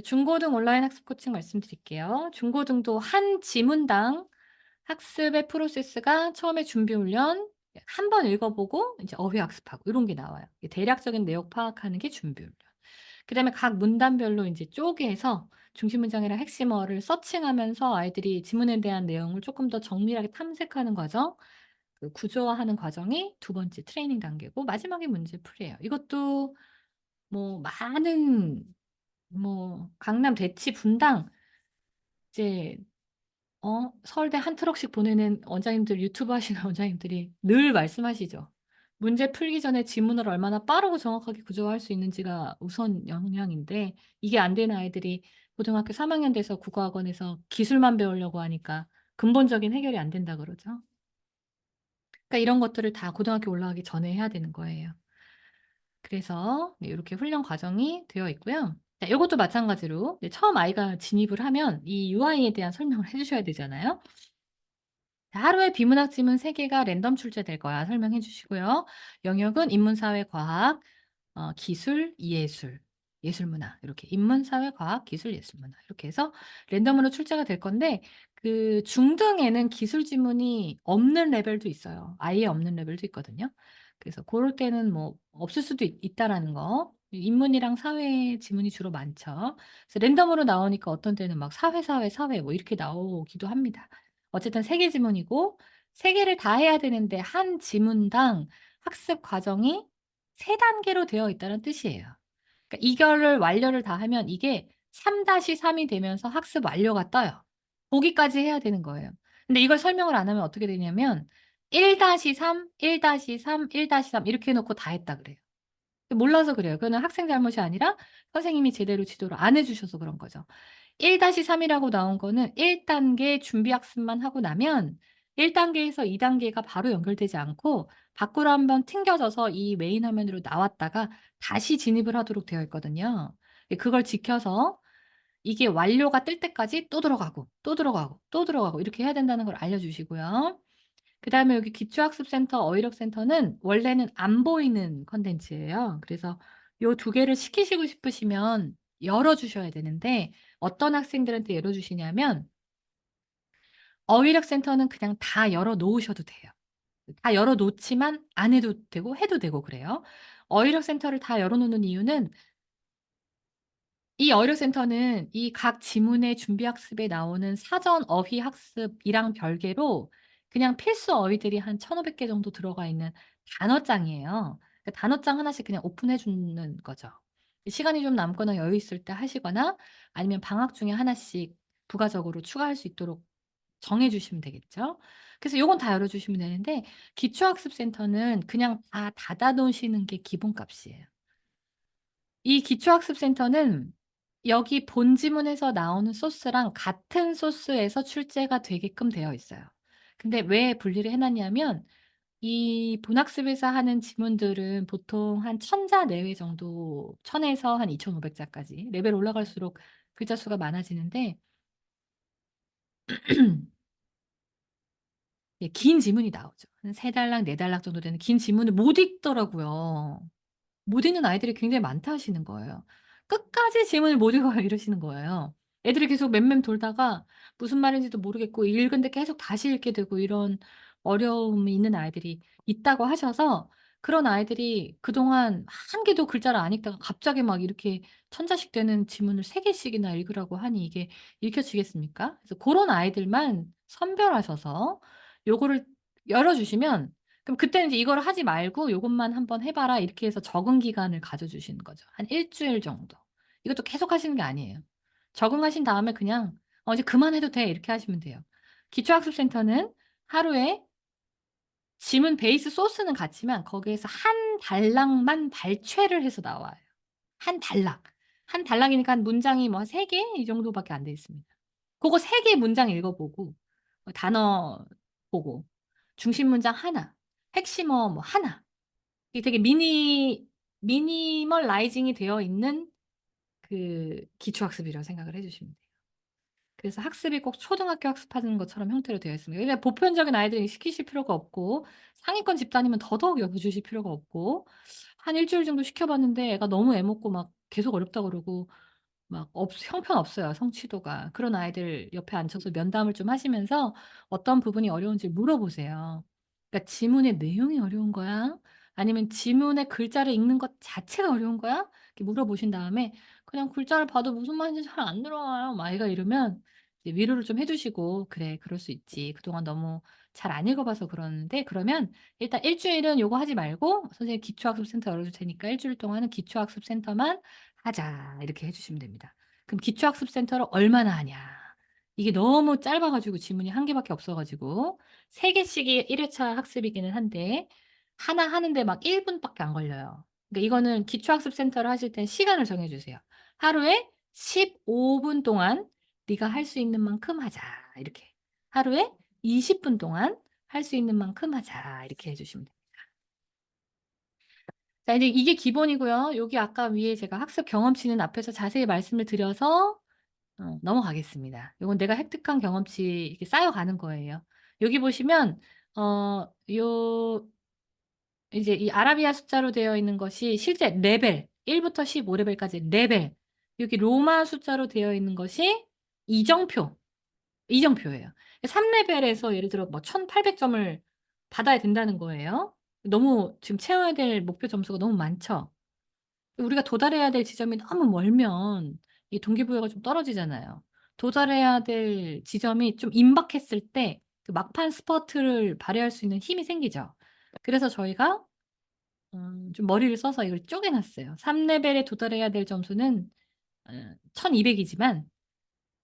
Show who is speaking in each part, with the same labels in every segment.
Speaker 1: 중고등 온라인 학습 코칭 말씀드릴게요. 중고등도 한 지문당 학습의 프로세스가 처음에 준비 훈련 한 번 읽어 보고 이제 어휘 학습하고 요런 게 나와요. 이 대략적인 내용 파악하는 게 준비 훈련. 그다음에 각 문단별로 인제 쪼개서 중심 문장이랑 핵심어를 서칭하면서 아이들이 지문에 대한 내용을 쪼끔 더 정밀하게 탐색하는 과정, 그 구조화하는 과정이 두 번째 트레이닝 단계고, 마지막에 문제풀이에요. 이것도 뭐 많은 강남 대치 분당 이제 서울대 한 트럭씩 보내는 원장님들, 유튜브 하시는 원장님들이 늘 말씀하시죠. 문제 풀기 전에 지문을 얼마나 빠르고 정확하게 구조화할 수 있는지가 우선 역량인데, 이게 안 되는 아이들이 고등학교 3 학년 돼서 국어학원에서 기술만 배우려고 하니까 근본적인 해결이 안 된다 그러죠. 그러니까 이런 것들을 다 고등학교 올라가기 전에 해야 되는 거예요. 그래서 네, 요렇게 훈련 과정이 되어 있고요. 네, 요것도 마찬가지로 네, 처음 아이가 진입을 하면 이 UI에 대한 설명을 해 주셔야 되잖아요. 하루에 비문학 지문 3 개가 랜덤 출제될 거야 설명해 주시고요. 영역은 인문, 사회, 과학, 기술, 예술, 예술문화 이렇게 인문, 사회, 과학, 기술, 예술문화 이렇게 해서 랜덤으로 출제가 될 건데, 그 중등에는 기술 지문이 없는 레벨도 있어요. 아예 없는 레벨도 있거든요. 그래서 고럴 때는 뭐 없을 수도 있다라는 거. 인문이랑 사회 지문이 주로 많죠. 그래서 랜덤으로 나오니까 어떤 때는 막 사회, 사회, 사회 뭐 이렇게 나오기도 합니다. 어쨌든 3개 지문이고 3 개를 다 해야 되는데 한 지문당 학습 과정이 3 단계로 되어 있다는 뜻이에요. 그러니까 이거를 완료를 다 하면 이게 3-3이 되면서 학습 완료가 떠요. 거기까지 해야 되는 거예요. 근데 이걸 설명을 안 하면 어떻게 되냐면 1-3, 1-3, 1-3 이렇게 해 놓고 다 했다 그래요. 몰라서 그래요. 그거는 학생 잘못이 아니라 선생님이 제대로 지도를 안 해 주셔서 그런 거죠. 1-3 이라고 나온 거는 1 단계 준비 학습만 하고 나면 1 단계에서 2 단계가 바로 연결되지 않고 밖으로 한번 튕겨져서 이 메인 화면으로 나왔다가 다시 진입을 하도록 되어 있거든요. 그걸 지켜서 이게 완료가 뜰 때까지 또 들어가고 또 들어가고 또 들어가고 이렇게 해야 된다는 걸 알려 주시고요. 그다음에 여기 기초학습센터, 어휘력센터는 원래는 안 보이는 콘텐츠예요. 그래서 요 두 개를 시키시고 싶으시면 열어 주셔야 되는데, 어떤 학생들한테 열어 주시냐면 어휘력센터는 그냥 다 열어 놓으셔도 돼요. 다 열어 놓지만 안 해도 되고 해도 되고 그래요. 어휘력센터를 다 열어 놓는 이유는, 이 어휘력센터는 이 각 지문의 준비 학습에 나오는 사전 어휘 학습이랑 별개로 그냥 필수 어휘들이 한 1,500개 정도 들어가 있는 단어장이에요. 그 단어장 하나씩 그냥 오픈해 주는 거죠. 시간이 좀 남거나 여유 있을 때 하시거나 아니면 방학 중에 하나씩 부가적으로 추가할 수 있도록 정해 주시면 되겠죠. 그래서 요건 다 열어 주시면 되는데, 기초학습센터는 그냥 다 닫아 놓으시는 게 기본값이에요. 이 기초학습센터는 여기 본 지문에서 나오는 소스랑 같은 소스에서 출제가 되게끔 되어 있어요. 근데 왜 분리를 해 놨냐면, 이 본학습에서 하는 지문들은 보통 한 1,000자 내외 정도, 1,000 에서 한 2,500 자까지 레벨 올라갈수록 글자 수가 많아지는데 예, 긴 지문이 나오죠. 한 3 달락 4 달락 정도 되는 긴 지문을 못 읽더라고요. 못 읽는 아이들이 굉장히 많다 하시는 거예요. 끝까지 지문을 못 읽어요 이러시는 거예요. 애들이 계속 맴맴 돌다가 무슨 말인지도 모르겠고 읽은데 계속 다시 읽게 되고 이런 어려움이 있는 아이들이 있다고 하셔서, 그런 아이들이 그동안 한 개도 글자를 안 읽다가 갑자기 막 이렇게 천자씩 되는 지문을 3 개씩이나 읽으라고 하니 이게 읽혀지겠습니까? 그래서 고런 아이들만 선별하셔서 요거를 열어 주시면, 그럼 그때는 이제 "이거를 하지 말고 요것만 한번 해 봐라." 이렇게 해서 적응 기간을 가져 주시는 거죠. 한 1 주일 정도. 이것도 계속 하시는 게 아니에요. 적응하신 다음에 그냥 이제 그만해도 돼." 이렇게 하시면 돼요. 기초학습센터는 하루에 지문 베이스 소스는 같지만 거기에서 한 단락만 발췌를 해서 나와요. 한 단락. 한 단락이니까 한 문장이 뭐 3개 이 정도밖에 안 돼 있습니다. 고거 3개 문장 읽어 보고 단어 보고 중심 문장 하나, 핵심어 뭐 하나, 이게 되게 미니멀라이징이 되어 있는 그 기초학습이라고 생각을 해 주시면 돼요. 그래서 학습이 꼭 초등학교 학습하는 것처럼 형태로 되어 있습니다. 그러니까 보편적인 아이들이 시키실 필요가 없고, 상위권 집단이면 더더욱 여겨 주실 필요가 없고, 한 1 주일 정도 시켜 봤는데 애가 너무 애먹고 막 계속 어렵다 그러고 막 형편없어요, 성취도가. 그런 아이들 옆에 앉혀서 면담을 좀 하시면서 어떤 부분이 어려운지 물어보세요. 그러니까 "지문의 내용이 어려운 거야? 아니면 지문의 글자를 읽는 것 자체가 어려운 거야?" 이렇게 물어보신 다음에 "그냥 글자를 봐도 무슨 말인지 잘 안 들어와요." 막 애가 이러면 이제 위로를 좀 해 주시고 "그래, 그럴 수 있지. 그동안 너무 잘 안 읽어 봐서 그러는데 그러면 일단 일 주일은 요거 하지 말고 선생님이 기초학습센터 열어 줄 테니까 일 주일 동안은 기초학습센터만 하자." 이렇게 해 주시면 됩니다. 그럼 기초학습센터를 얼마나 하냐. 이게 너무 짧아 가지고 지문이 한 개밖에 없어 가지고 3 개씩이 1 회차 학습이기는 한데 하나 하는데 막 1 분밖에 안 걸려요. 그러니까 이거는 기초학습센터를 하실 땐 시간을 정해 주세요. "하루에 15분 동안 네가 할 수 있는 만큼 하자." 이렇게. "하루에 20분 동안 할 수 있는 만큼 하자." 이렇게 해 주시면 돼요. 자 이제 이게 기본이고요. 여기 아까 위에 제가 학습 경험치는 앞에서 자세히 말씀을 드려서 넘어가겠습니다. 요건 내가 획득한 경험치 이렇게 쌓여가는 거예요. 여기 보시면 요 이제 이 아라비아 숫자로 되어 있는 것이 실제 레벨 1 부터 15 레벨까지 레벨. 여기 로마 숫자로 되어 있는 것이 이정표, 이정표예요. 3 레벨에서 예를 들어 뭐 1,800 점을 받아야 된다는 거예요. 너무 지금 채워야 될 목표 점수가 너무 많죠. 우리가 도달해야 될 지점이 너무 멀면 이 동기부여가 좀 떨어지잖아요. 도달해야 될 지점이 좀 임박했을 때 그 막판 스퍼트를 발휘할 수 있는 힘이 생기죠. 그래서 저희가 좀 머리를 써서 이걸 쪼개 놨어요. 3 레벨에 도달해야 될 점수는 1,200 이지만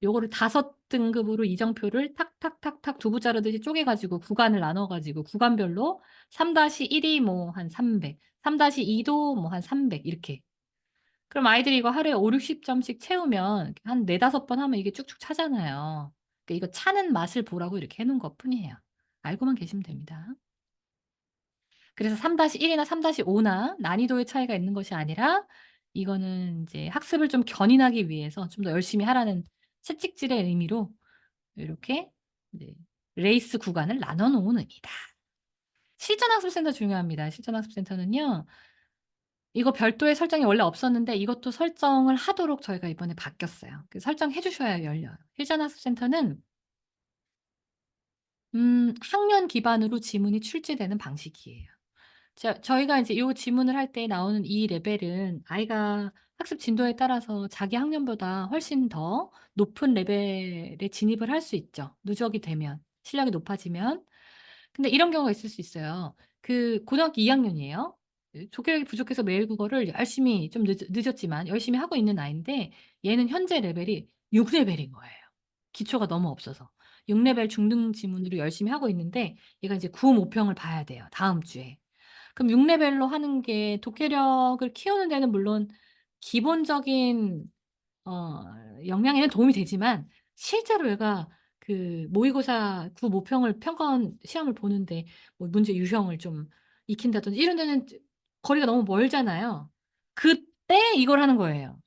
Speaker 1: 요거를 5 등급으로 이정표를 탁탁탁탁 두부 자르듯이 쪼개 가지고 구간을 나눠 가지고 구간별로 3-1이 뭐 한 300, 3-2도 뭐 한 300 이렇게. 그럼 아이들이 이거 하루에 50-60 점씩 채우면 한 4-5번 하면 이게 쭉쭉 차잖아요. 그러니까 이거 차는 맛을 보라고 이렇게 해 놓은 것뿐이에요. 알고만 계시면 됩니다. 그래서 3-1이나 3-5나 난이도의 차이가 있는 것이 아니라 이거는 인제 학습을 좀 견인하기 위해서 좀 더 열심히 하라는 채찍질의 의미로 요렇게 네 레이스 구간을 나눠 놓은 의미다. 실전학습센터 중요합니다. 실전학습센터는요. 이거 별도의 설정이 원래 없었는데 이것도 설정을 하도록 저희가 이번에 바뀌었어요. 그 설정해 주셔야 열려요. 실전학습센터는 학년 기반으로 지문이 출제되는 방식이에요. 저희가 이제 요 지문을 할 때 나오는 이 레벨은 아이가 학습 진도에 따라서 자기 학년보다 훨씬 더 높은 레벨에 진입을 할 수 있죠, 누적이 되면, 실력이 높아지면. 근데 이런 경우가 있을 수 있어요. 그 고등학교 2 학년이에요. 그 조교육이 부족해서 매일 국어를 열심히 좀 늦었지만 열심히 하고 있는 아이인데 얘는 현재 레벨이 6 레벨인 거예요. 기초가 너무 없어서. 6 레벨 중등 지문으로 열심히 하고 있는데 얘가 이제 구호 모평을 봐야 돼요, 다음 주에. 그럼 6 레벨로 하는 게 독해력을 키우는 데는 물론 기본적인 어 역량에는 도움이 되지만 실제로 얘가 그 모의고사 구 모평을 평가원 시험을 보는데 뭐 문제 유형을 좀 익힌다든지 이런 데는 거리가 너무 멀잖아요. 그때 이걸 하는 거예요.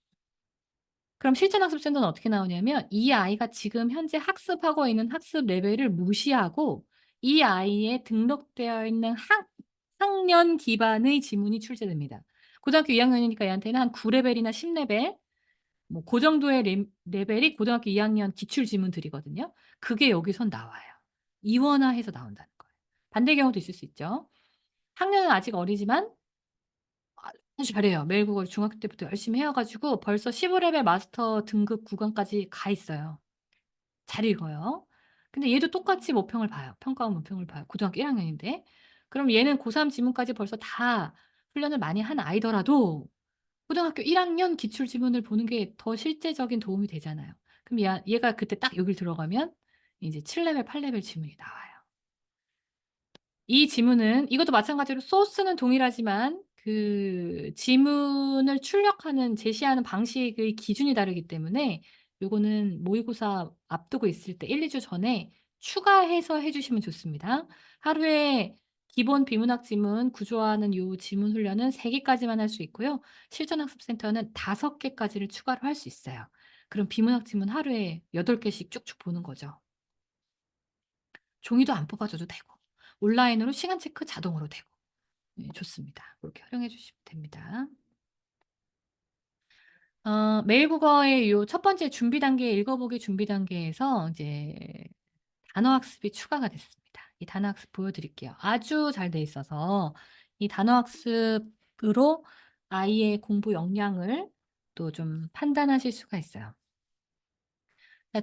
Speaker 1: 그럼 실전학습센터는 어떻게 나오냐면 이 아이가 지금 현재 학습하고 있는 학습 레벨을 무시하고 이 아이의 등록되어 있는 학년 기반의 지문이 출제됩니다. 고등학교 2 학년이니까 얘한테는 한 9 레벨이나 10 레벨 뭐 고 정도의 레벨이 고등학교 2 학년 기출 지문들이거든요. 그게 여기선 나와요. 이원화해서 나온다는 거예요. 반대의 경우도 있을 수 있죠. 학년은 아직 어리지만 아주 잘해요. 매일 국어를 중학교 때부터 열심히 해 가지고 벌써 15 레벨 마스터 등급 구간까지 가 있어요. 잘 읽어요. 근데 얘도 똑같이 모평을 봐요. 평가원 모평을 봐요. 고등학교 1 학년인데. 그럼 얘는 고3 지문까지 벌써 다 훈련을 많이 한 아이더라도 고등학교 1 학년 기출 지문을 보는 게 더 실제적인 도움이 되잖아요. 그럼 얘가 그때 딱 여길 들어가면 이제 7 레벨, 8 레벨 지문이 나와요. 이 지문은 이것도 마찬가지로 소스는 동일하지만 그 지문을 출력하는 제시하는 방식의 기준이 다르기 때문에 요거는 모의고사 앞두고 있을 때 1-2주 전에 추가해서 해 주시면 좋습니다. 하루에 기본 비문학 지문 구조화하는 요 지문 훈련은 3 개까지만 할 수 있고요. 실전학습센터는 5 개까지를 추가로 할 수 있어요. 그럼 비문학 지문 하루에 8 개씩 쭉쭉 보는 거죠. 종이도 안 뽑아 줘도 되고 온라인으로 시간 체크 자동으로 되고 네 좋습니다. 그렇게 활용해 주시면 됩니다. 매일 국어의 요 첫 번째 준비 단계 읽어보기 준비 단계에서 이제 단어 학습이 추가가 됐습니다. 이 단어 학습 보여 드릴게요. 아주 잘 돼 있어서 이 단어 학습으로 아이의 공부 역량을 또 좀 판단하실 수가 있어요.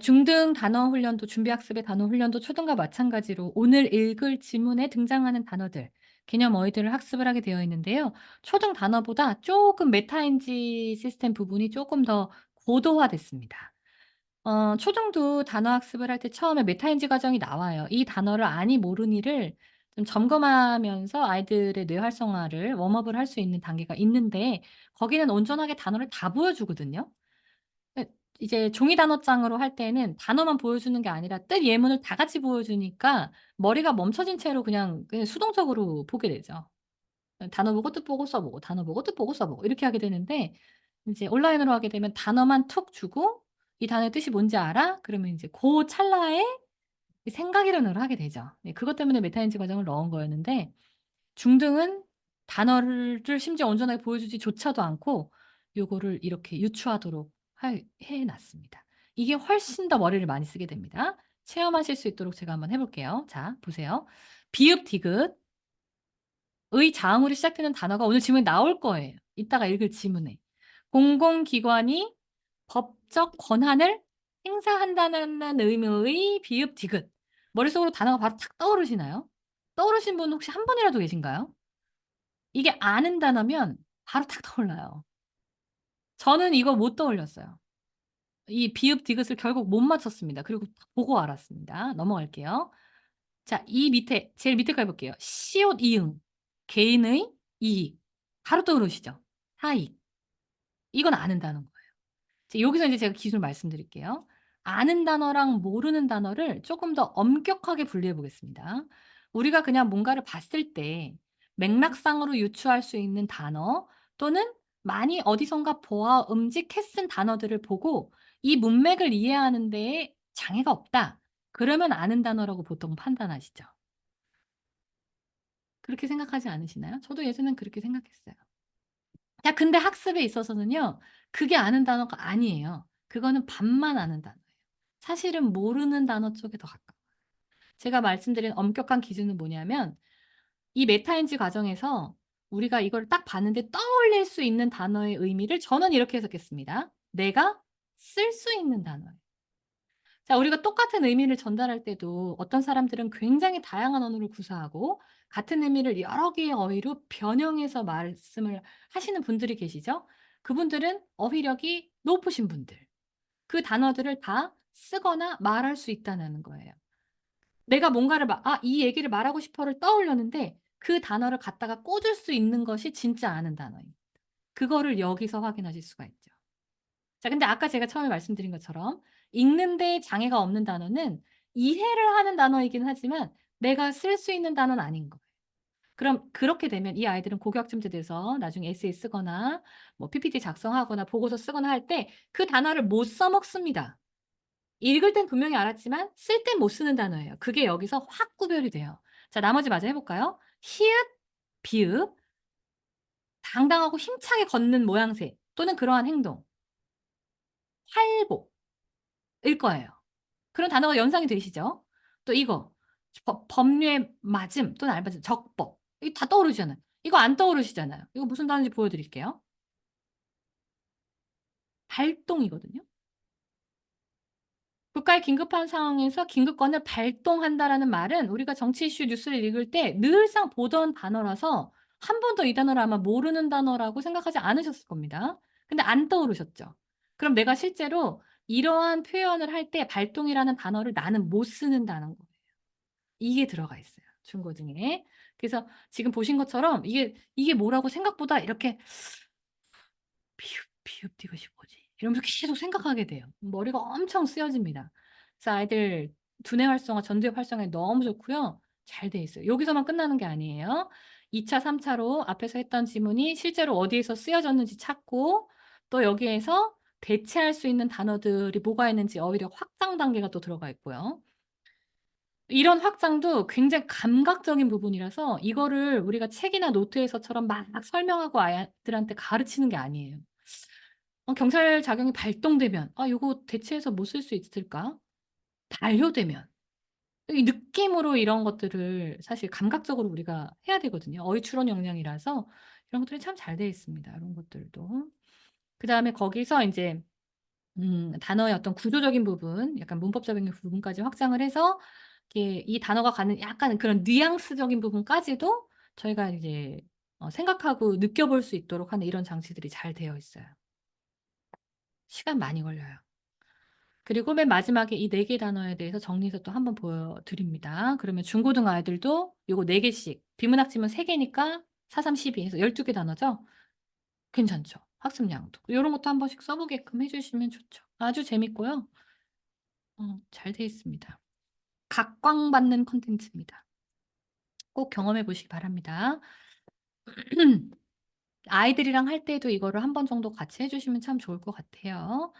Speaker 1: 중등 단어 훈련도 준비 학습의 단어 훈련도 초등과 마찬가지로 오늘 읽을 지문에 등장하는 단어들, 개념 어휘들을 학습을 하게 되어 있는데요. 초등 단어보다 쪼금 메타인지 시스템 부분이 쪼끔 더 고도화됐습니다. 초등도 단어 학습을 할 때 처음에 메타인지 과정이 나와요. 이 단어를 아니 모르니를 좀 점검하면서 아이들의 뇌 활성화를 웜업을 할 수 있는 단계가 있는데 거기는 온전하게 단어를 다 보여주거든요. 예, 이제 종이 단어장으로 할 때는 단어만 보여주는 게 아니라 뜻 예문을 다 같이 보여주니까 머리가 멈춰진 채로 그냥 수동적으로 보게 되죠. 단어 보고 뜻 보고 써 보고 단어 보고 뜻 보고 써 보고 이렇게 하게 되는데 인제 온라인으로 하게 되면 단어만 툭 주고 "이 단어의 뜻이 뭔지 알아?" 그러면 인제 고 찰나에 이 생각이론을 하게 되죠. 예, 그것 때문에 메타인지 과정을 넣은 거였는데 중등은 단어를 심지어 온전하게 보여주지조차도 않고 요거를 이렇게 유추하도록 할 해 놨습니다. 이게 훨씬 더 머리를 많이 쓰게 됩니다. 체험하실 수 있도록 제가 한번 해 볼게요. 자 보세요. 비읍 디귿 의 자음으로 시작되는 단어가 오늘 지문에 나올 거예요, 이따가 읽을 지문에. 공공기관이 법적 권한을 행사한다는 의미의 비읍 디귿. 머릿속으로 단어가 바로 탁 떠오르시나요? 떠오르신 분 혹시 한 분이라도 계신가요? 이게 아는 단어면 바로 탁 떠올라요. 저는 이거 못 떠올렸어요. 이 비읍 디귿을 결국 못 맞췄습니다. 그리고 보고 알았습니다. 넘어갈게요. 자, 이 밑에 제일 밑에 거 해 볼게요. 시옷 이응 개인의 이익 바로 떠오르시죠? 사익. 이건 아는 단어인 거예요. 이제 여기서 인제 제가 기준을 말씀드릴게요. 아는 단어랑 모르는 단어를 쪼끔 더 엄격하게 분리해 보겠습니다. 우리가 그냥 뭔가를 봤을 때 맥락상으로 유추할 수 있는 단어 또는 많이 어디선가 보아 음직해 쓴 단어들을 보고 '이 문맥을 이해하는 데에 장애가 없다.' 그러면 아는 단어라고 보통 판단하시죠. 그렇게 생각하지 않으시나요? 저도 예전엔 그렇게 생각했어요. 야 근데 학습에 있어서는요. 그게 아는 단어가 아니에요. 그거는 반만 아는 단어예요. 사실은 모르는 단어 쪽에 더 가까워요. 제가 말씀드린 엄격한 기준은 뭐냐면 이 메타인지 과정에서 우리가 이걸 딱 봤는데 떠올릴 수 있는 단어의 의미를 저는 이렇게 해석했습니다. 내가 쓸 수 있는 단어예요. 자, 우리가 똑같은 의미를 전달할 때도 어떤 사람들은 굉장히 다양한 언어를 구사하고 같은 의미를 여러 개의 어휘로 변형해서 말씀을 하시는 분들이 계시죠. 그분들은 어휘력이 높으신 분들. 그 단어들을 다 쓰거나 말할 수 있다는 거예요. 내가 뭔가를 이 얘기를 말하고 싶어를 떠올렸는데 그 단어를 갖다가 꽂을 수 있는 것이 진짜 아는 단어입니다. 그거를 여기서 확인하실 수가 있죠. 자 근데 아까 제가 처음에 말씀드린 것처럼 읽는 데 장애가 없는 단어는 이해를 하는 단어이긴 하지만 내가 쓸 수 있는 단어는 아닌 거예요. 그럼 그렇게 되면 이 아이들은 고교학점제 돼서 나중에 에세이 쓰거나 뭐 PPT 작성하거나 보고서 쓰거나 할 때 그 단어를 못 써먹습니다. 읽을 땐 분명히 알았지만 쓸 땐 못 쓰는 단어예요. 그게 여기서 확 구별이 돼요. 자 나머지 마저 해 볼까요? 히읗, 비읍, 당당하고 힘차게 걷는 모양새 또는 그러한 행동, 활보 일 거예요. 그런 단어가 연상이 되시죠? 또 이거 법률에 맞음 또는 알맞음, 적법 이거 다 떠오르시잖아요. 이거 안 떠오르시잖아요. 이거 무슨 단어인지 보여 드릴게요. 발동이거든요. 국가의 긴급한 상황에서 긴급권을 발동한다라는 말은 우리가 정치 이슈 뉴스를 읽을 때 늘상 보던 단어라서 한 번도 이 단어를 아마 모르는 단어라고 생각하지 않으셨을 겁니다. 근데 안 떠오르셨죠? 그럼 내가 실제로 이러한 표현을 할 때 발동이라는 단어를 나는 못 쓰는다는 거예요. 이게 들어가 있어요, 중고등에. 그래서 지금 보신 것처럼 이게 뭐라고 생각보다 이렇게 '비읍, 비읍 디귿이 뭐지?' 이러면서 계속 생각하게 돼요. 머리가 엄청 쓰여집니다. 그래서 아이들 두뇌 활성화, 전두엽 활성화에 너무 좋고요. 잘 돼 있어요. 여기서만 끝나는 게 아니에요. 2 차, 3 차로 앞에서 했던 지문이 실제로 어디에서 쓰여졌는지 찾고 또 여기에서 대체할 수 있는 단어들이 뭐가 있는지 어휘력 확장 단계가 또 들어가 있고요. 이런 확장도 굉장히 감각적인 부분이라서 이거를 우리가 책이나 노트에서처럼 막 설명하고 아이들한테 가르치는 게 아니에요. 경찰 자격이 발동되면 '아 요거 대체해서 뭐 쓸 수 있을까?' 반려되면 이 느낌으로 이런 것들을 사실 감각적으로 우리가 해야 되거든요. 어휘 추론 역량이라서 이런 것들이 참 잘 되어 있습니다, 이런 것들도. 그다음에 거기서 인제 단어의 어떤 구조적인 부분, 약간 문법적인 부분까지 확장을 해서 이렇게 이 단어가 갖는 약간 그런 뉘앙스적인 부분까지도 저희가 이제 생각하고 느껴볼 수 있도록 하는 이런 장치들이 잘 되어 있어요. 시간 많이 걸려요. 그리고 맨 마지막에 이 4 개 단어에 대해서 정리해서 또 한번 보여 드립니다. 그러면 중고등 아이들도 요거 4 개씩 비문학 지문 3 개니까 4, 3, 12 해서 12개 단어죠. 괜찮죠. 학습량도. 요런 것도 한 번씩 써 보게끔 해 주시면 좋죠. 아주 재밌고요. 잘 돼 있습니다. 각광받는 콘텐츠입니다. 꼭 경험해 보시기 바랍니다. 아이들이랑 할 때도 이거를 한 번 정도 같이 해 주시면 참 좋을 것 같아요.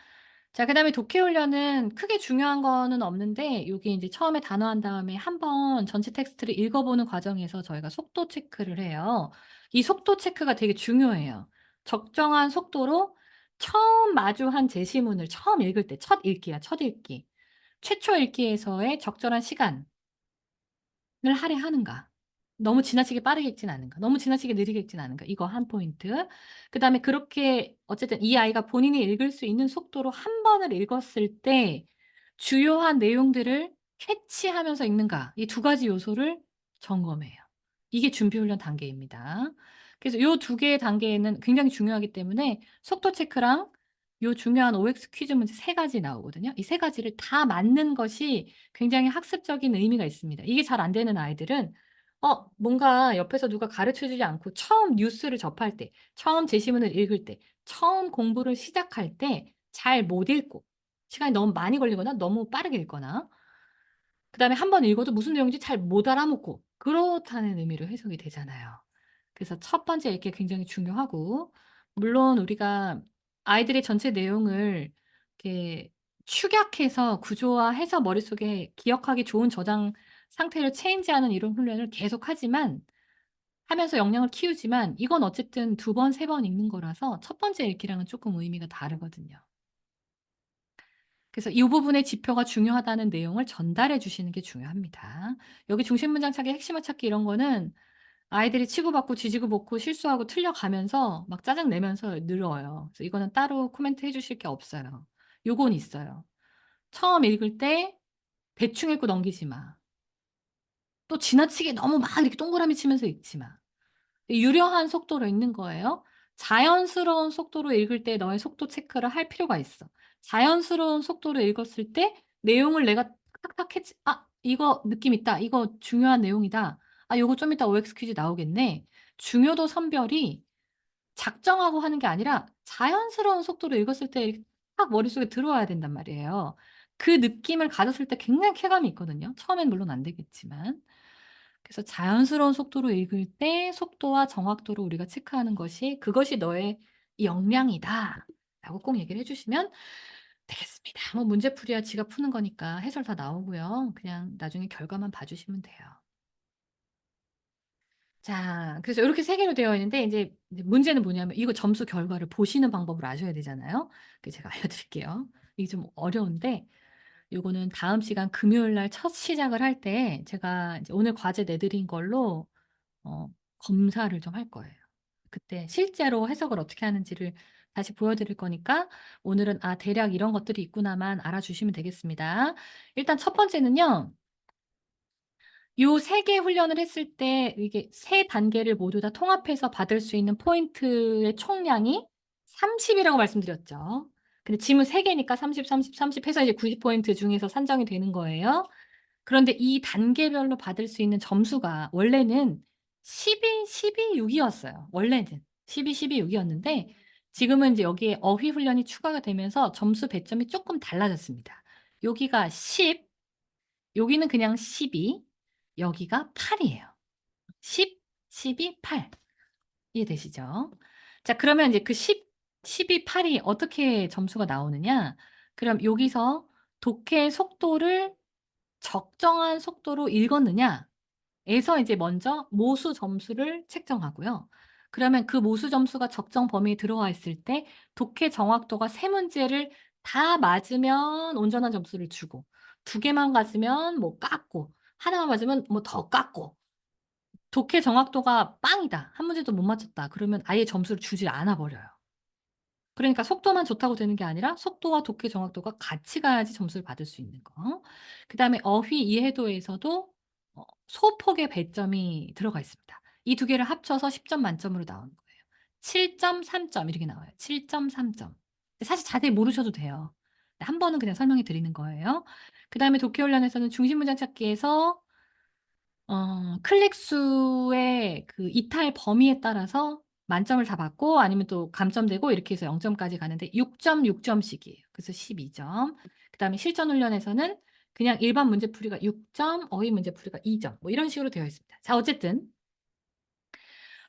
Speaker 1: 자, 그다음에 독해 훈련은 크게 중요한 거는 없는데 요게 인제 처음에 단어 한 다음에 한 번 전체 텍스트를 읽어 보는 과정에서 저희가 속도 체크를 해요. 이 속도 체크가 되게 중요해요. 적정한 속도로 처음 마주한 제시문을 처음 읽을 때 첫 읽기야, 첫 읽기. 최초 읽기에서의 적절한 시간 을 할애하는가. 너무 지나치게 빠르게 읽지는 않은가. 너무 지나치게 느리게 읽지는 않은가. 이거 한 포인트. 그다음에 그렇게 어쨌든 이 아이가 본인이 읽을 수 있는 속도로 한 번을 읽었을 때 주요한 내용들을 캐치하면서 읽는가. 이 두 가지 요소를 점검해요. 이게 준비 훈련 단계입니다. 그래서 요 두 개의 단계에는 굉장히 중요하기 때문에 속도 체크랑 요 중요한 OX 퀴즈 문제 세 가지 나오거든요. 이 세 가지를 다 맞는 것이 굉장히 학습적인 의미가 있습니다. 이게 잘 안 되는 아이들은 뭔가 옆에서 누가 가르쳐 주지 않고 처음 뉴스를 접할 때, 처음 제시문을 읽을 때, 처음 공부를 시작할 때 잘 못 읽고 시간이 너무 많이 걸리거나 너무 빠르게 읽거나 그다음에 한 번 읽어도 무슨 내용인지 잘 못 알아먹고 그렇다는 의미로 해석이 되잖아요. 그래서 첫 번째 읽기 굉장히 중요하고 물론 우리가 아이들의 전체 내용을 이렇게 축약해서 구조화해서 머릿속에 기억하기 좋은 저장 상태를 체인지하는 이런 훈련을 계속하지만 하면서 역량을 키우지만 이건 어쨌든 두 번, 세 번 읽는 거라서 첫 번째 읽기랑은 쪼끔 의미가 다르거든요. 그래서 이 부분의 지표가 중요하다는 내용을 전달해 주시는 게 중요합니다. 여기 중심 문장 찾기, 핵심어 찾기 이런 거는 아이들이 치고받고 지지고 볶고 실수하고 틀려가면서 막 짜증 내면서 늘어요. 그래서 이거는 따로 코멘트 해 주실 게 없어요. 요건 있어요. 처음 읽을 때 대충 읽고 넘기지 마. 또 지나치게 너무 막 이렇게 동그라미 치면서 읽지 마. 유려한 속도로 읽는 거예요. 자연스러운 속도로 읽을 때 너의 속도 체크를 할 필요가 있어. 자연스러운 속도로 읽었을 때 내용을 내가 탁탁 캐치 '아 이거 느낌 있다. 이거 중요한 내용이다. 아 요거 좀 이따 OX 퀴즈 나오겠네.' 중요도 선별이 작정하고 하는 게 아니라 자연스러운 속도로 읽었을 때 이렇게 딱 머릿속에 들어와야 된단 말이에요. 그 느낌을 가졌을 때 굉장히 쾌감이 있거든요. 처음엔 물론 안 되겠지만. 그래서 자연스러운 속도로 읽을 때 속도와 정확도를 우리가 체크하는 것이 "그것이 너의 역량이다."라고 꼭 얘기를 해 주시면 되겠습니다. 뭐 문제풀이야 지가 푸는 거니까 해설 다 나오고요. 그냥 나중에 결과만 봐 주시면 돼요. 자, 그래서 요렇게 세 개로 되어 있는데 인제 문제는 뭐냐면 이거 점수 결과를 보시는 방법을 아셔야 되잖아요. 그 제가 알려드릴게요. 이게 좀 어려운데 요거는 다음 시간 금요일 날 첫 시작을 할 때 제가 이제 오늘 과제 내 드린 걸로 검사를 좀 할 거예요. 그때 실제로 해석을 어떻게 하는지를 다시 보여 드릴 거니까 오늘은 '아 대략 이런 것들이 있구나.'만 알아주시면 되겠습니다. 일단 첫 번째는요. 요 3개 훈련을 했을 때 이게 세 단계를 모두 다 통합해서 받을 수 있는 포인트의 총량이 30 이라고 말씀드렸죠. 근데 지문 3 개니까 30, 30, 30 해서 이제 90 포인트 중에서 산정이 되는 거예요. 그런데 이 단계별로 받을 수 있는 점수가 원래는 12, 12, 6 이었어요. 원래는 12, 12, 6 이었는데 지금은 이제 여기에 어휘 훈련이 추가가 되면서 점수 배점이 쪼끔 달라졌습니다. 여기가 10, 여기는 그냥 12, 여기가 8 이에요. 10, 12, 8 이해되시죠? 자, 그러면 이제 그 10, 12, 8이 어떻게 점수가 나오느냐? 그럼 여기서 독해의 속도를 적정한 속도로 읽었느냐에서 이제 먼저 모수 점수를 책정하고요. 그러면 그 모수 점수가 적정 범위에 들어와 있을 때 독해 정확도가 3 문제를 다 맞으면 온전한 점수를 주고, 2 개만 맞으면 뭐 깎고, 하나만 맞으면 뭐 더 깎고, 독해 정확도가 빵이다, 한 문제도 못 맞췄다 그러면 아예 점수를 주질 않아 버려요. 그러니까 속도만 좋다고 되는 게 아니라 속도와 독해 정확도가 같이 가야지 점수를 받을 수 있는 거. 그다음에 어휘 이해도에서도 소폭의 배점이 들어가 있습니다. 이 두 개를 합쳐서 10점 만점으로 나오는 거예요. 7점, 3점 이렇게 나와요. 7점, 3점. 사실 자세히 모르셔도 돼요. 한 번은 그냥 설명해 드리는 거예요. 그다음에 독해 훈련에서는 중심 문장 찾기에서 클릭 수의 그 이탈 범위에 따라서 만점을 다 받고 아니면 또 감점되고 이렇게 해서 0 점까지 가는데 6 점, 6 점씩이에요. 그래서 12 점. 그다음에 실전 훈련에서는 그냥 일반 문제풀이가 6 점, 어휘 문제풀이가 2 점 뭐 이런 식으로 되어 있습니다. 자, 어쨌든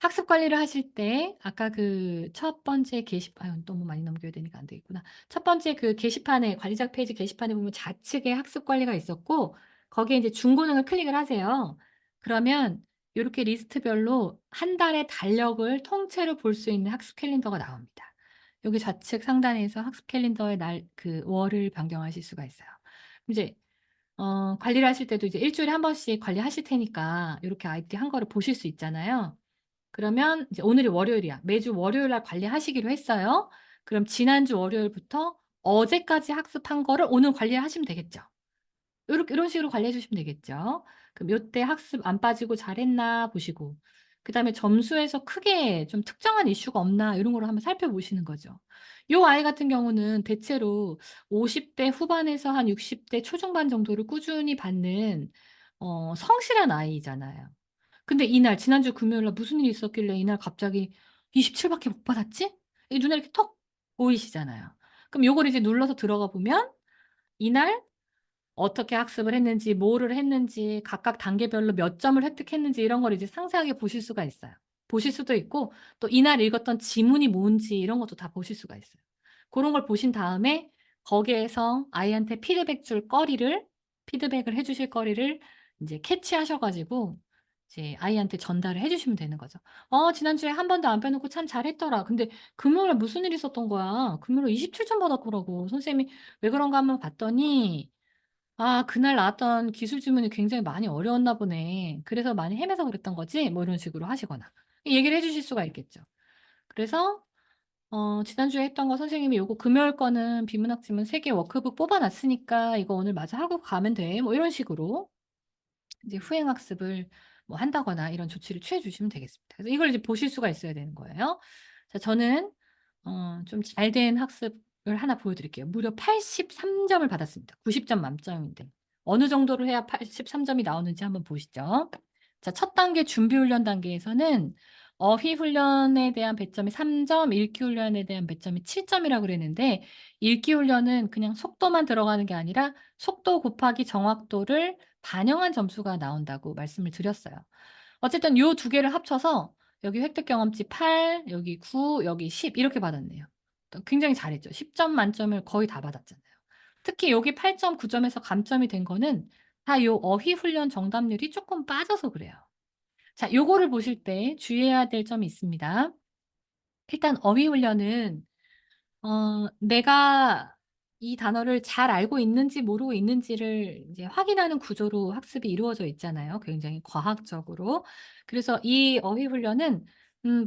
Speaker 1: 학습 관리를 하실 때 아까 그 첫 번째 아유 너무 많이 넘겨야 되니까 안 되겠구나. 첫 번째 그 게시판에 관리자 페이지 게시판에 보면 좌측에 학습 관리가 있었고 거기에 이제 중고능을 클릭을 하세요. 그러면 요렇게 리스트별로 한 달의 달력을 통째로 볼 수 있는 학습 캘린더가 나옵니다. 여기 좌측 상단에서 학습 캘린더의 날 그 월을 변경하실 수가 있어요. 이제 관리를 하실 때도 이제 일 주일에 한 번씩 관리하실 테니까 요렇게 아이들이 한 거를 보실 수 있잖아요. 그러면 이제 오늘이 월요일이야. 매주 월요일 날 관리하시기로 했어요. 그럼 지난주 월요일부터 어제까지 학습한 거를 오늘 관리하시면 되겠죠. 요렇게 요런 식으로 관리해 주시면 되겠죠. 그럼 요때 학습 안 빠지고 잘했나 보시고, 그다음에 점수에서 크게 좀 특정한 이슈가 없나 요런 거를 한번 살펴보시는 거죠. 요 아이 같은 경우는 대체로 50대 후반에서 한 60대 초중반 정도를 꾸준히 받는 성실한 아이잖아요. 근데 이날 지난주 금요일 날 무슨 일이 있었길래 이날 갑자기 27 밖에 못 받았지? 이 눈에 이렇게 턱 보이시잖아요. 그럼 요걸 이제 눌러서 들어가 보면 이날 어떻게 학습을 했는지, 뭐를 했는지, 각각 단계별로 몇 점을 획득했는지 이런 걸 이제 상세하게 보실 수가 있어요. 보실 수도 있고 또 이날 읽었던 지문이 뭔지 이런 것도 다 보실 수가 있어요. 고런 걸 보신 다음에 거기에서 아이한테 피드백을 해 주실 거리를 인제 캐치하셔 가지고 이제 아이한테 전달을 해 주시면 되는 거죠. 지난주에 한 번도 안 빼놓고 참 잘했더라. 근데 금요일에 무슨 일이 있었던 거야. 금요일에 27점 받았더라고. 선생님이 왜 그런가 한번 봤더니 그날 나왔던 기술 지문이 굉장히 많이 어려웠나 보네. 그래서 많이 헤매서 그랬던 거지?" 뭐 이런 식으로 하시거나 얘기를 해 주실 수가 있겠죠. 그래서 "지난주에 했던 거 선생님이 요거 금요일 거는 비문학 지문 3개 워크북 뽑아 놨으니까 이거 오늘 마저 하고 가면 돼." 뭐 이런 식으로 이제 후행 학습을 뭐 한다거나 이런 조치를 취해 주시면 되겠습니다. 그래서 이걸 이제 보실 수가 있어야 되는 거예요. 자, 저는 좀 잘 된 학습을 하나 보여 드릴게요. 무려 83 점을 받았습니다. 90점 만점인데 어느 정도로 해야 83 점이 나오는지 한번 보시죠. 자, 첫 단계 준비 훈련 단계에서는 어휘 훈련에 대한 배점이 3 점, 읽기 훈련에 대한 배점이 7 점이라고 그랬는데 읽기 훈련은 그냥 속도만 들어가는 게 아니라 속도 곱하기 정확도를 반영한 점수가 나온다고 말씀을 드렸어요. 어쨌든 요 두 개를 합쳐서 여기 획득 경험치 8, 여기 9, 여기 10 이렇게 받았네요. 또 굉장히 잘했죠. 10점 만점을 거의 다 받았잖아요. 특히 여기 8.9 점에서 감점이 된 거는 다 요 어휘 훈련 정답률이 쪼끔 빠져서 그래요. 자, 요거를 보실 때 주의해야 될 점이 있습니다. 일단 어휘 훈련은 내가 이 단어를 잘 알고 있는지 모르고 있는지를 이제 확인하는 구조로 학습이 이루어져 있잖아요, 굉장히 과학적으로. 그래서 이 어휘 훈련은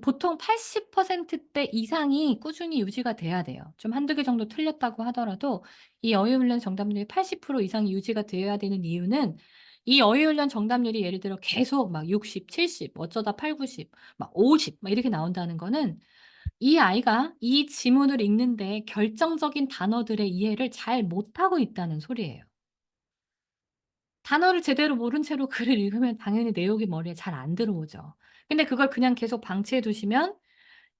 Speaker 1: 보통 80% 대 이상이 꾸준히 유지가 돼야 돼요. 좀 한두 개 정도 틀렸다고 하더라도 이 어휘 훈련 정답률이 80% 이상이 유지가 되어야 되는 이유는 이 어휘 훈련 정답률이 예를 들어 계속 막 60, 70 어쩌다 8, 90 막 50 막 이렇게 나온다는 거는 이 아이가 이 지문을 읽는데 결정적인 단어들의 이해를 잘 못하고 있다는 소리예요. 단어를 제대로 모른 채로 글을 읽으면 당연히 내용이 머리에 잘 안 들어오죠. 근데 그걸 그냥 계속 방치해 두시면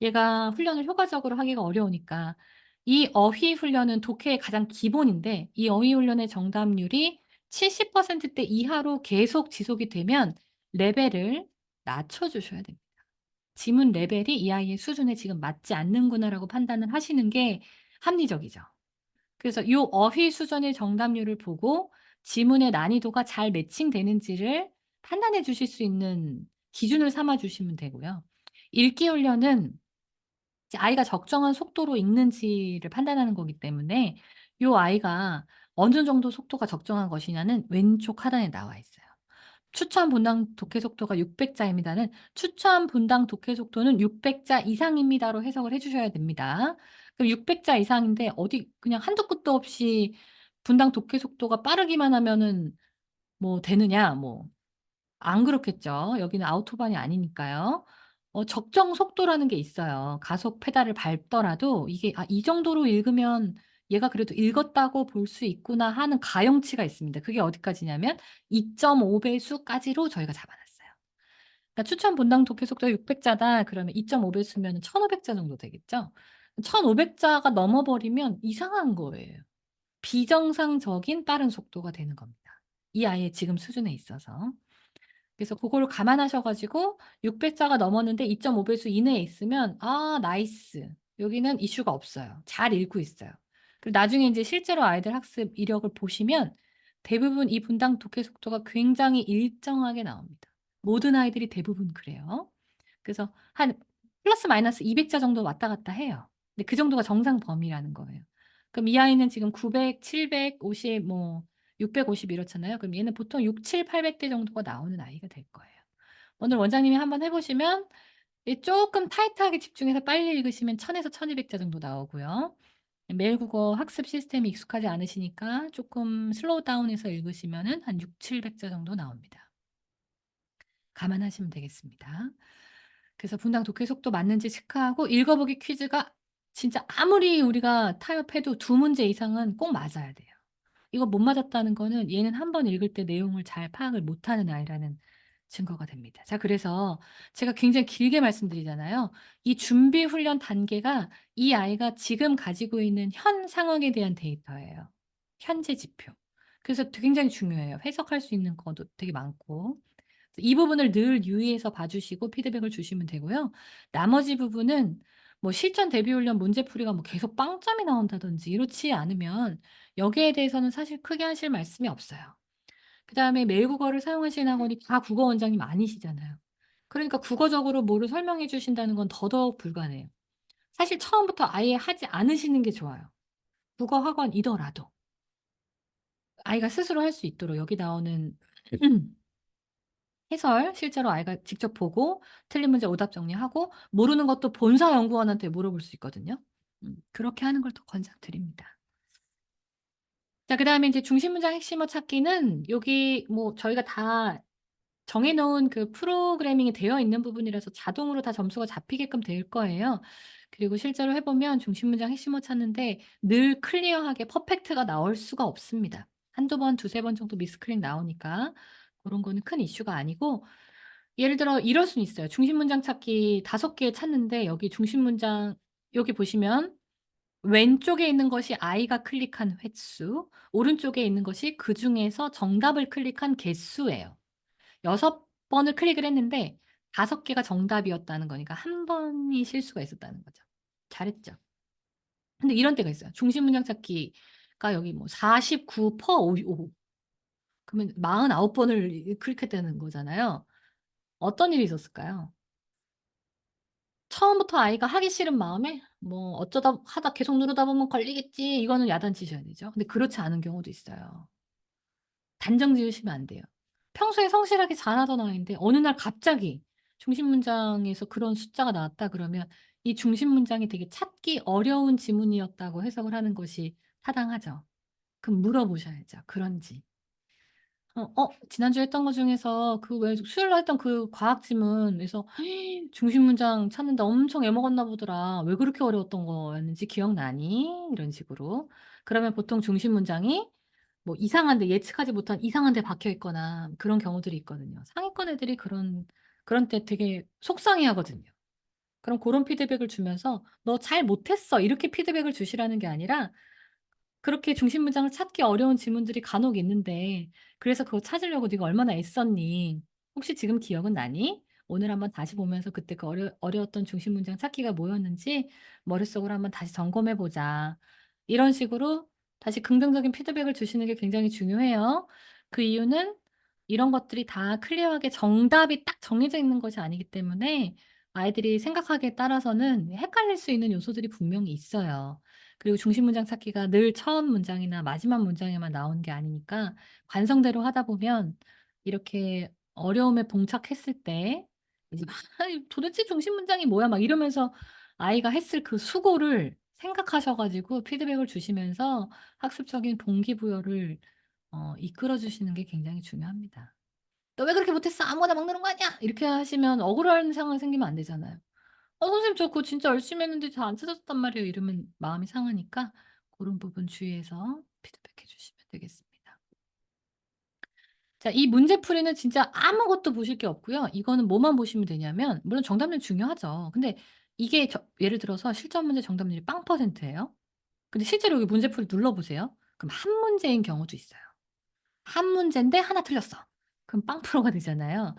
Speaker 1: 얘가 훈련을 효과적으로 하기가 어려우니까 이 어휘 훈련은 독해의 가장 기본인데 이 어휘 훈련의 정답률이 70%대 이하로 계속 지속이 되면 레벨을 낮춰 주셔야 됩니다. 지문 레벨이 '이 아이의 수준에 지금 맞지 않는구나.'라고 판단을 하시는 게 합리적이죠. 그래서 요 어휘 수준의 정답률을 보고 지문의 난이도가 잘 매칭되는지를 판단해 주실 수 있는 기준을 삼아 주시면 되고요. 읽기 훈련은 이제 아이가 적정한 속도로 읽는지를 판단하는 거기 때문에 요 아이가 어느 정도 속도가 적정한 것이냐는 왼쪽 하단에 나와 있어요. 추천 분당 독해 속도가 600 자입니다는 추천 분당 독해 속도는 600자 이상입니다로 해석을 해 주셔야 됩니다. 그럼 600자 이상인데 어디 그냥 한도 끝도 없이 분당 독해 속도가 빠르기만 하면은 뭐 되느냐 뭐 안 그렇겠죠. 여기는 아우토반이 아니니까요. 적정 속도라는 게 있어요. 가속 페달을 밟더라도 이게 '아 이 정도로 읽으면 얘가 그래도 읽었다고 볼 수 있구나.' 하는 가용치가 있습니다. 그게 어디까지냐면 2.5 배수까지로 저희가 잡아 놨어요. 그러니까 추천 본당 독해 속도가 600 자다 그러면 2.5 배수면은 1,500자 정도 되겠죠. 1,500 자가 넘어 버리면 이상한 거예요. 비정상적인 빠른 속도가 되는 겁니다. 이 아이의 지금 수준에 있어서. 그래서 고거를 감안하셔 가지고 600 자가 넘었는데 2.5 배수 이내에 있으면 "아 나이스. 여기는 이슈가 없어요. 잘 읽고 있어요." 그리고 나중에 인제 실제로 아이들 학습 이력을 보시면 대부분 이 분당 독해 속도가 굉장히 일정하게 나옵니다. 모든 아이들이 대부분 그래요. 그래서 한 플러스 마이너스 200자 정도 왔다 갔다 해요. 근데 그 정도가 정상 범위라는 거예요. 그럼 이 아이는 지금 900, 750 뭐 650 이렇잖아요. 그럼 얘는 보통 6, 7, 800대 정도가 나오는 아이가 될 거예요. 오늘 원장님이 한번 해 보시면 이 쪼끔 타이트하게 집중해서 빨리 읽으시면 1000 에서 1200자 정도 나오고요. 매일 국어 학습 시스템이 익숙하지 않으시니까 쪼끔 슬로우 다운해서 읽으시면은 한 6, 700자 정도 나옵니다. 감안하시면 되겠습니다. 그래서 분당 독해 속도 맞는지 체크하고 읽어보기 퀴즈가 진짜 아무리 우리가 타협해도 두 문제 이상은 꼭 맞아야 돼요. 이거 못 맞았다는 거는 얘는 한 번 읽을 때 내용을 잘 파악을 못하는 아이라는 증거가 됩니다. 자 그래서 제가 굉장히 길게 말씀드리잖아요. 이 준비 훈련 단계가 이 아이가 지금 가지고 있는 현 상황에 대한 데이터예요. 현재 지표. 그래서 굉장히 중요해요. 해석할 수 있는 것도 되게 많고. 이 부분을 늘 유의해서 봐 주시고 피드백을 주시면 되고요. 나머지 부분은 뭐 실전 대비 훈련 문제풀이가 뭐 계속 빵점이 나온다든지 이렇지 않으면 여기에 대해서는 사실 크게 하실 말씀이 없어요. 그다음에 매일 국어를 사용하시는 학원이 다 국어 원장님 아니시잖아요. 그러니까 국어적으로 뭐를 설명해 주신다는 건 더더욱 불가능해요. 사실 처음부터 아예 하지 않으시는 게 좋아요. 국어 학원이더라도. 아이가 스스로 할 수 있도록 여기 나오는 해설 실제로 아이가 직접 보고 틀린 문제 오답 정리하고 모르는 것도 본사 연구원한테 물어볼 수 있거든요. 그렇게 하는 걸 더 권장드립니다. 자 그다음에 인제 중심 문장 핵심어 찾기는 여기 뭐 저희가 다 정해 놓은 그 프로그래밍이 되어 있는 부분이라서 자동으로 다 점수가 잡히게끔 될 거예요. 그리고 실제로 해 보면 중심 문장 핵심어 찾는데 늘 클리어하게 퍼펙트가 나올 수가 없습니다. 한두 번, 두세 번 정도 미스클릭 나오니까 고런 거는 큰 이슈가 아니고 예를 들어 이럴 수는 있어요. 중심 문장 찾기 5개 찾는데 여기 중심 문장 여기 보시면 왼쪽에 있는 것이 아이가 클릭한 횟수, 오른쪽에 있는 것이 그중에서 정답을 클릭한 개수예요. 6 번을 클릭을 했는데 5 개가 정답이었다는 거니까 한 번이 실수가 있었다는 거죠. 잘했죠. 근데 이런 때가 있어요. 중심 문장 찾기가 여기 뭐 49 퍼 오 그러면 49 번을 클릭했다는 거잖아요. 어떤 일이 있었을까요? 처음부터 아이가 하기 싫은 마음에 뭐 '어쩌다 하다 계속 누르다 보면 걸리겠지.' 이거는 야단치셔야 되죠. 근데 그렇지 않은 경우도 있어요. 단정 지으시면 안 돼요. 평소에 성실하게 잘하던 아이인데 어느 날 갑자기 중심 문장에서 그런 숫자가 나왔다 그러면 이 중심 문장이 되게 찾기 어려운 지문이었다고 해석을 하는 것이 타당하죠. 그럼 물어보셔야죠. 그런지. 지난주에 했던 것 중에서 그 왜 수요일 날 했던 그 과학 지문에서 중심 문장 찾는데 엄청 애먹었나 보더라. 왜 그렇게 어려웠던 거였는지 기억나니?" 이런 식으로. 그러면 보통 중심 문장이 뭐 이상한 데 예측하지 못한 이상한 데 박혀 있거나 그런 경우들이 있거든요. 상위권 애들이 그런 때 되게 속상해하거든요. 그럼 고런 피드백을 주면서 "너 잘 못했어." 이렇게 피드백을 주시라는 게 아니라 그렇게 중심 문장을 찾기 어려운 지문들이 간혹 있는데 그래서 그거 찾으려고 네가 얼마나 애썼니? 혹시 지금 기억은 나니? 오늘 한번 다시 보면서 그때 그 어려웠던 중심 문장 찾기가 뭐였는지 머릿속으로 한번 다시 점검해 보자. 이런 식으로 다시 긍정적인 피드백을 주시는 게 굉장히 중요해요. 그 이유는 이런 것들이 다 클리어하게 정답이 딱 정해져 있는 것이 아니기 때문에 아이들이 생각하기에 따라서는 헷갈릴 수 있는 요소들이 분명히 있어요. 그리고 중심 문장 찾기가 늘 처음 문장이나 마지막 문장에만 나오는 게 아니니까 관성대로 하다 보면 이렇게 어려움에 봉착했을 때 이제 막 "아이 도대체 중심 문장이 뭐야?" 막 이러면서 아이가 했을 그 수고를 생각하셔 가지고 피드백을 주시면서 학습적인 동기부여를 이끌어 주시는 게 굉장히 중요합니다. "너 왜 그렇게 못했어? 아무거나 막 넣는 거 아니야?" 이렇게 하시면 억울한 상황이 생기면 안 되잖아요. 선생님 저 그거 진짜 열심히 했는데 잘 안 찾아졌단 말이에요." 이러면 마음이 상하니까 고런 부분 주의해서 피드백해 주시면 되겠습니다. 자 이 문제풀이는 진짜 아무것도 보실 게 없고요. 이거는 뭐만 보시면 되냐면 물론 정답률 중요하죠. 근데 이게 예를 들어서 실전 문제 정답률이 0% 예요. 근데 실제로 여기 문제풀이 눌러 보세요. 그럼 한 문제인 경우도 있어요. 한 문제인데 하나 틀렸어. 그럼 0%가 되잖아요.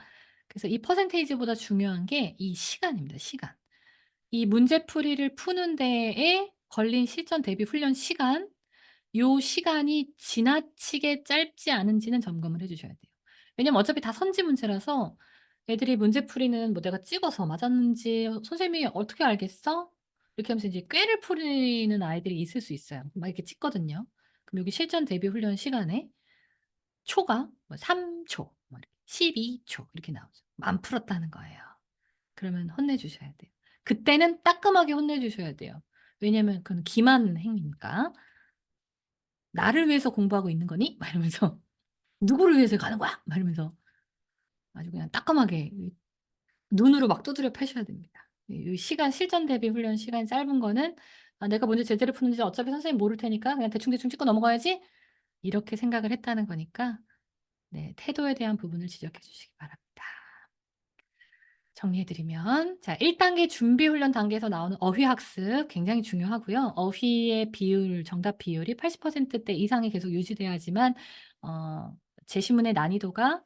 Speaker 1: 그래서 이 퍼센테이지보다 중요한 게 이 시간입니다, 시간. 이 문제풀이를 푸는 데에 걸린 실전 대비 훈련 시간, 요 시간이 지나치게 짧지 않은지는 점검을 해 주셔야 돼요. 왜냐면 어차피 다 선지 문제라서 애들이 문제풀이는 뭐 "내가 찍어서 맞았는지 선생님이 어떻게 알겠어?" 이렇게 하면서 이제 꾀를 부리는 아이들이 있을 수 있어요. 막 이렇게 찍거든요. 그럼 여기 실전 대비 훈련 시간에 초가 뭐 3 초, 뭐 이렇게 12초 이렇게 나오죠. 안 풀었다는 거예요. 그러면 혼내 주셔야 돼요. 그때는 따끔하게 혼내 주셔야 돼요. 왜냐면 그건 기만 행위니까. "나를 위해서 공부하고 있는 거니?" 막 이러면서 "누구를 위해서 가는 거야?" 막 이러면서 아주 그냥 따끔하게 눈으로 막 두드려 패셔야 됩니다. 이 시간 실전 대비 훈련 시간이 짧은 거는 '아 내가 문제 제대로 푸는지 어차피 선생님 모를 테니까 그냥 대충대충 찍고 넘어가야지.' 이렇게 생각을 했다는 거니까 네 태도에 대한 부분을 지적해 주시기 바랍니다. 정리해 드리면 자 1 단계 준비 훈련 단계에서 나오는 어휘 학습 굉장히 중요하고요. 어휘의 비율 정답 비율이 80%대 이상이 계속 유지돼야지만 어 제시문의 난이도가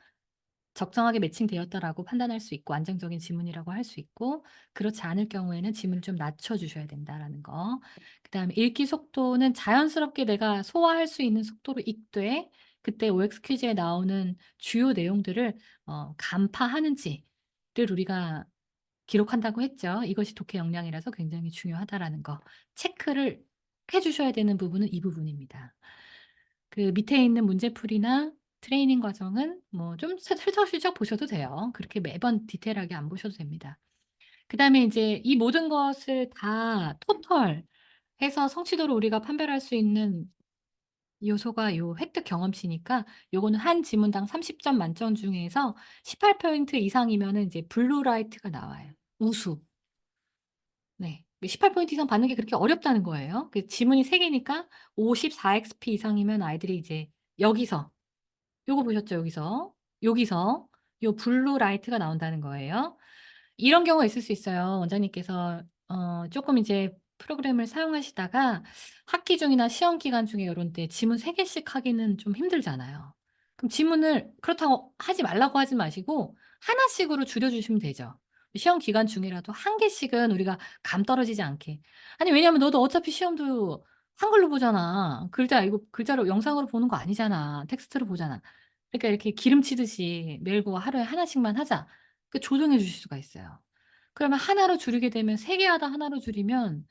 Speaker 1: 적정하게 매칭되었다라고 판단할 수 있고 안정적인 지문이라고 할 수 있고 그렇지 않을 경우에는 지문을 좀 낮춰 주셔야 된다라는 거. 그다음에 읽기 속도는 자연스럽게 내가 소화할 수 있는 속도로 읽되 그때 OX 퀴즈에 나오는 주요 내용들을 간파하는지를 우리가 기록한다고 했죠. 이것이 독해 역량이라서 굉장히 중요하다라는 거. 체크를 해 주셔야 되는 부분은 이 부분입니다. 그 밑에 있는 문제풀이나 트레이닝 과정은 뭐 좀 슬쩍슬쩍 보셔도 돼요. 그렇게 매번 디테일하게 안 보셔도 됩니다. 그다음에 인제 이 모든 것을 다 토탈 해서 성취도를 우리가 판별할 수 있는 요소가 요 획득 경험치니까 요거는 한 지문당 30점 만점 중에서 18 포인트 이상이면은 이제 블루 라이트가 나와요. 우수. 네. 18 포인트 이상 받는 게 그렇게 어렵다는 거예요. 그 지문이 3 개니까 54 XP 이상이면 아이들이 이제 여기서 요거 보셨죠? 여기서. 여기서 요 블루 라이트가 나온다는 거예요. 이런 경우가 있을 수 있어요. 원장님께서 쪼끔 이제 프로그램을 사용하시다가 학기 중이나 시험 기간 중에 요런 때 지문 3 개씩 하기는 좀 힘들잖아요. 그럼 지문을 그렇다고 하지 말라고 하지 마시고 하나씩으로 줄여 주시면 되죠. 시험 기간 중이라도 1 개씩은 우리가 감 떨어지지 않게. 아니 왜냐하면 너도 어차피 시험도 한글로 보잖아. 글자 이거 글자로 영상으로 보는 거 아니잖아. 텍스트로 보잖아. 그러니까 이렇게 기름치듯이 매일 그거 하루에 하나씩만 하자. 그 조정해 주실 수가 있어요. 그러면 하나로 줄이게 되면 3개 하다 하나로 줄이면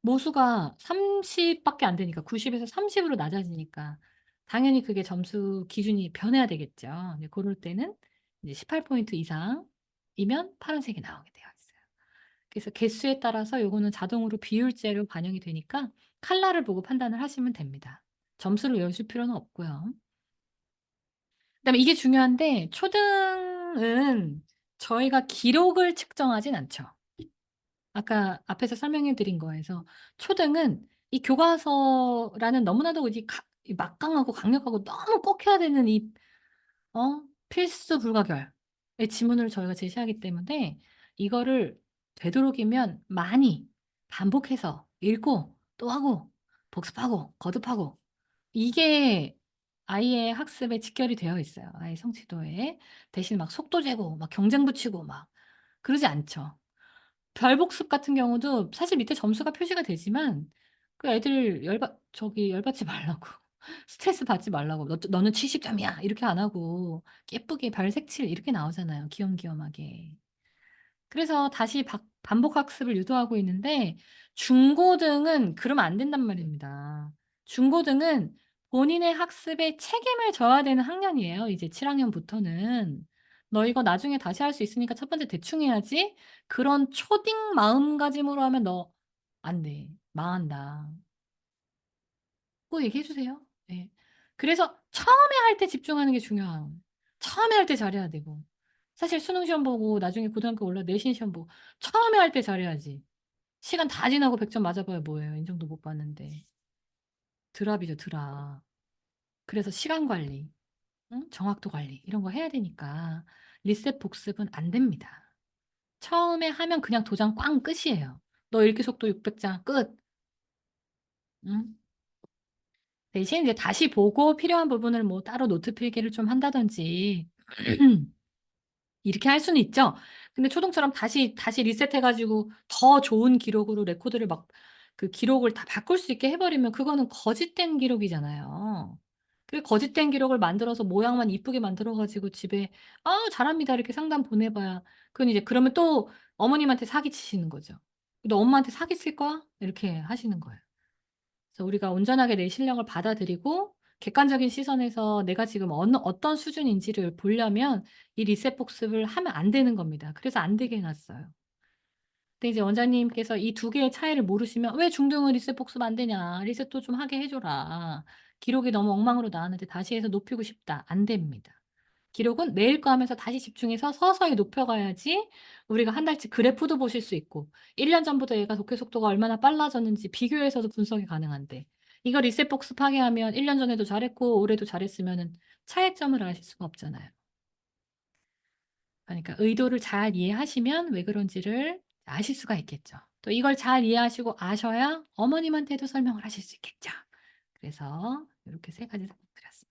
Speaker 1: 모수가 30 밖에 안 되니까 90 에서 30 으로 낮아지니까 당연히 그게 점수 기준이 변해야 되겠죠. 이제 고럴 때는 이제 18 포인트 이상이면 파란색이 나오게 되어 있어요. 그래서 개수에 따라서 요거는 자동으로 비율제로 반영이 되니까 컬러를 보고 판단을 하시면 됩니다. 점수를 외우실 필요는 없고요. 그다음에 이게 중요한데 초등은 저희가 기록을 측정하진 않죠. 아까 앞에서 설명해 드린 거에서 초등은 이 교과서라는 너무나도 이 막강하고 강력하고 너무 꼭 해야 되는 이 필수 불가결의 지문을 저희가 제시하기 때문에 이거를 되도록이면 많이 반복해서 읽고 또 하고 복습하고 거듭하고 이게 아이의 학습에 직결이 되어 있어요, 아이 성취도에. 대신 막 속도 재고 막 경쟁 붙이고 막 그러지 않죠. 별복습 같은 경우도 사실 밑에 점수가 표시가 되지만 그 애들 열받지 말라고 스트레스 받지 말라고 "너는 70 점이야." 이렇게 안 하고 예쁘게 별 색칠 이렇게 나오잖아요, 귀염귀염하게. 그래서 다시 반복 학습을 유도하고 있는데 중고등은 그러면 안 된단 말입니다. 중고등은 본인의 학습에 책임을 져야 되는 학년이에요, 이제 7 학년부터는. "너 이거 나중에 다시 할 수 있으니까 첫 번째 대충 해야지." 그런 초딩 마음가짐으로 하면 "너 안 돼. 망한다." 꼭 얘기해 주세요. 네. 그래서 처음에 할 때 집중하는 게 중요해요. 처음에 할 때 잘해야 되고. 사실 수능 시험 보고 나중에 고등학교 내신 시험 보고 처음에 할 때 잘해야지. 시간 다 지나고 100점 맞아 봐야 뭐예요. 인정도 못 받는데. 드랍이죠, 드랍. 그래서 시간 관리, 응? 정확도 관리 이런 거 해야 되니까 리셋 복습은 안 됩니다. 처음에 하면 그냥 도장 꽝 끝이에요. "너 읽기 속도 600자 끝." 응? 대신 이제 다시 보고 필요한 부분을 뭐 따로 노트 필기를 좀 한다든지 이렇게 할 수는 있죠. 근데 초등처럼 다시 리셋해 가지고 더 좋은 기록으로 레코드를 막 그 기록을 다 바꿀 수 있게 해 버리면 그거는 거짓된 기록이잖아요. 그 거짓된 기록을 만들어서 모양만 이쁘게 만들어 가지고 집에 "아 잘합니다." 이렇게 상담 보내 봐야 그건 이제 그러면 또 어머님한테 사기 치시는 거죠. "너 엄마한테 사기 칠 거야?" 이렇게 하시는 거예요. 그래서 우리가 온전하게 내 실력을 받아들이고 객관적인 시선에서 내가 지금 어떤 수준인지를 보려면 이 리셋 복습을 하면 안 되는 겁니다. 그래서 안 되게 해 놨어요. 근데 이제 원장님께서 이 두 개의 차이를 모르시면 "왜 중등은 리셋 복습 안 되냐. 리셋도 좀 하게 해 줘라. 기록이 너무 엉망으로 나왔는데 다시 해서 높이고 싶다." 안 됩니다. 기록은 내일 거 하면서 다시 집중해서 서서히 높여 가야지 우리가 한 달치 그래프도 보실 수 있고 1년 전보다 얘가 독해 속도가 얼마나 빨라졌는지 비교해서도 분석이 가능한데 이거 리셋 복습하게 하면 1년 전에도 잘했고 올해도 잘했으면은 차이점을 아실 수가 없잖아요. 그러니까 의도를 잘 이해하시면 왜 그런지를 아실 수가 있겠죠. 또 이걸 잘 이해하시고 아셔야 어머님한테도 설명을 하실 수 있겠죠. 그래서 요렇게 세 가지 설명드렸습니다.